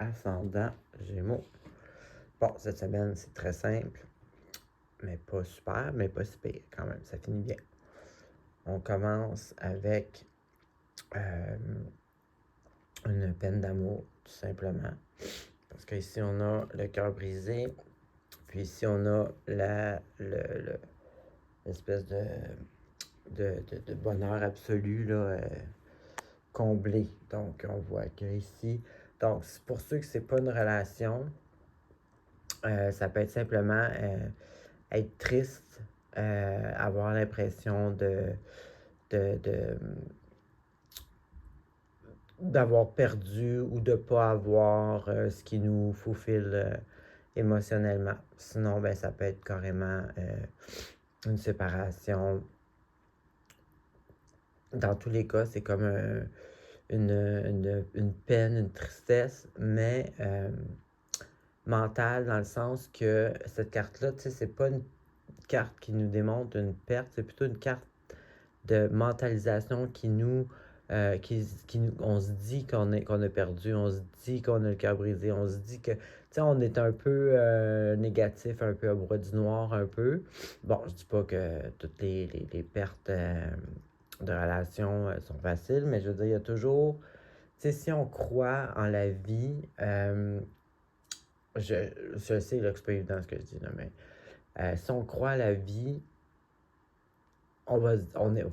ascendant Gémeaux. Bon, cette semaine, c'est très simple, mais pas super, mais pas si pire quand même. Ça finit bien. On commence avec une peine d'amour, tout simplement. Parce qu'ici, on a le cœur brisé, puis ici, on a l'espèce de bonheur absolu, là, comblé. Donc, on voit que ici, donc pour ceux que c'est pas une relation, ça peut être simplement être triste, avoir l'impression de d'avoir perdu ou de ne pas avoir ce qui nous fulfille émotionnellement. Sinon, ben, ça peut être carrément une séparation. Dans tous les cas, c'est comme une peine, une tristesse, mais mentale, dans le sens que cette carte-là, tu sais, c'est pas une carte qui nous démontre une perte, c'est plutôt une carte de mentalisation qui nous, on se dit qu'on a perdu, on se dit qu'on a le cœur brisé, on se dit que, tu sais, on est un peu négatif, un peu à bras du noir, un peu. Bon, je dis pas que toutes les pertes de relations sont faciles, mais je veux dire, il y a toujours, tu sais, si on croit en la vie, je sais là, que c'est pas évident ce que je dis, là, mais si on croit à la vie,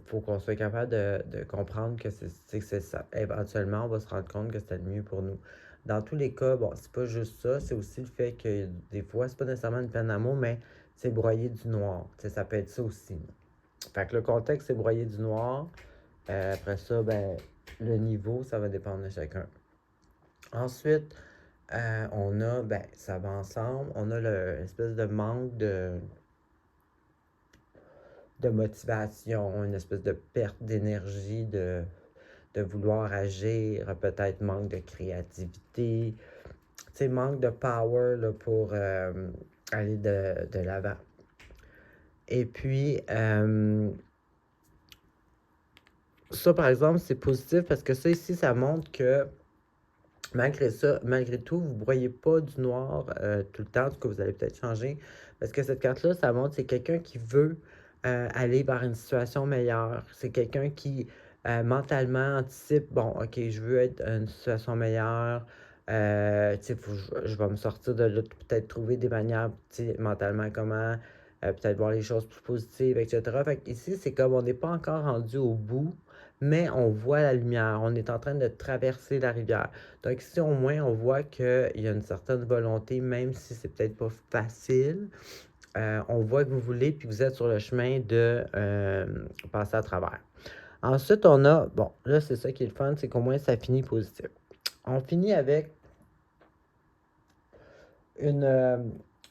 faut qu'on soit capable de comprendre que c'est ça. Éventuellement, on va se rendre compte que c'était le mieux pour nous. Dans tous les cas, bon, c'est pas juste ça, c'est aussi le fait que des fois, c'est pas nécessairement une peine d'amour, mais c'est broyer du noir. T'sais, ça peut être ça aussi. Fait que le contexte, c'est broyer du noir. Après ça, ben, le niveau, ça va dépendre de chacun. Ensuite, on a, ben, ça va ensemble, on a l'espèce de manque de motivation, une espèce de perte d'énergie, de vouloir agir, peut-être manque de créativité, tu sais, manque de power là, pour aller de l'avant. Et puis, ça, par exemple, c'est positif parce que ça, ici, ça montre que malgré ça, malgré tout, vous ne broyez pas du noir tout le temps, en tout cas, vous allez peut-être changer. Parce que cette carte-là, ça montre que c'est quelqu'un qui veut aller vers une situation meilleure. C'est quelqu'un qui mentalement anticipe, bon, ok, je veux être dans une situation meilleure. Tu sais, je vais me sortir de là, peut-être trouver des manières, tu sais, mentalement comment, peut-être voir les choses plus positives, etc. Fait ici, c'est comme on n'est pas encore rendu au bout, mais on voit la lumière. On est en train de traverser la rivière. Donc ici, au moins, on voit qu'il y a une certaine volonté, même si c'est peut-être pas facile. On voit que vous voulez, puis vous êtes sur le chemin de passer à travers. Ensuite, on a, bon, là, c'est ça qui est le fun, c'est qu'au moins, ça finit positif. On finit avec une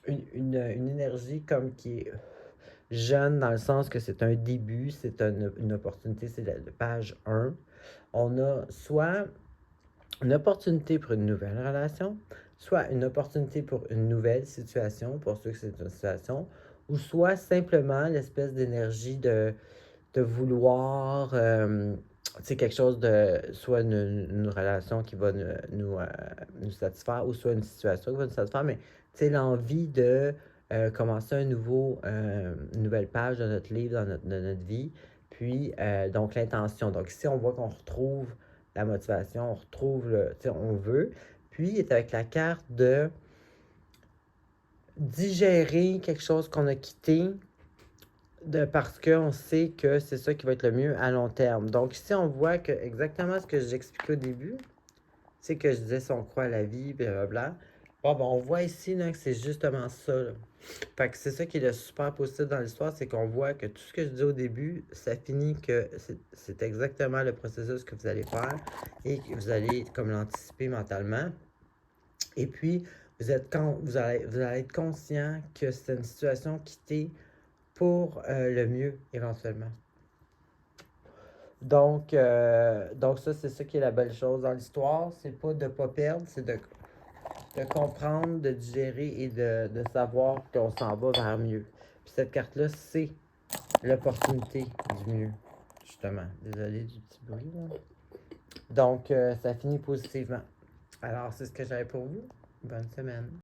énergie comme qui est jeune, dans le sens que c'est un début, c'est une opportunité, c'est la page 1. On a soit une opportunité pour une nouvelle relation, soit une opportunité pour une nouvelle situation, pour ceux que c'est une situation, ou soit simplement l'espèce d'énergie de vouloir, tu sais, quelque chose de, soit une relation qui va nous satisfaire, ou soit une situation qui va nous satisfaire, mais tu sais, l'envie de commencer une nouvelle page de notre livre, de notre vie, puis donc l'intention. Donc ici, on voit qu'on retrouve la motivation, on retrouve tu sais, on veut. Puis, il est avec la carte de digérer quelque chose qu'on a quitté parce qu'on sait que c'est ça qui va être le mieux à long terme. Donc, ici, on voit que exactement ce que j'expliquais au début, c'est que je disais si on croit à la vie, blablabla. Bon, ben, on voit ici là, que c'est justement ça. Là. Fait que c'est ça qui est le super positif dans l'histoire, c'est qu'on voit que tout ce que je dis au début, ça finit que c'est exactement le processus que vous allez faire et que vous allez comme l'anticiper mentalement. Et puis, vous allez être conscient que c'est une situation quittée pour le mieux, éventuellement. Donc ça, c'est ça qui est la belle chose dans l'histoire. C'est pas de ne pas perdre, c'est de comprendre, de digérer et de savoir qu'on s'en va vers mieux. Puis cette carte-là, c'est l'opportunité du mieux, justement. Désolé du petit bruit, là. Donc, ça finit positivement. Alors, c'est ce que j'avais pour vous. Bonne semaine.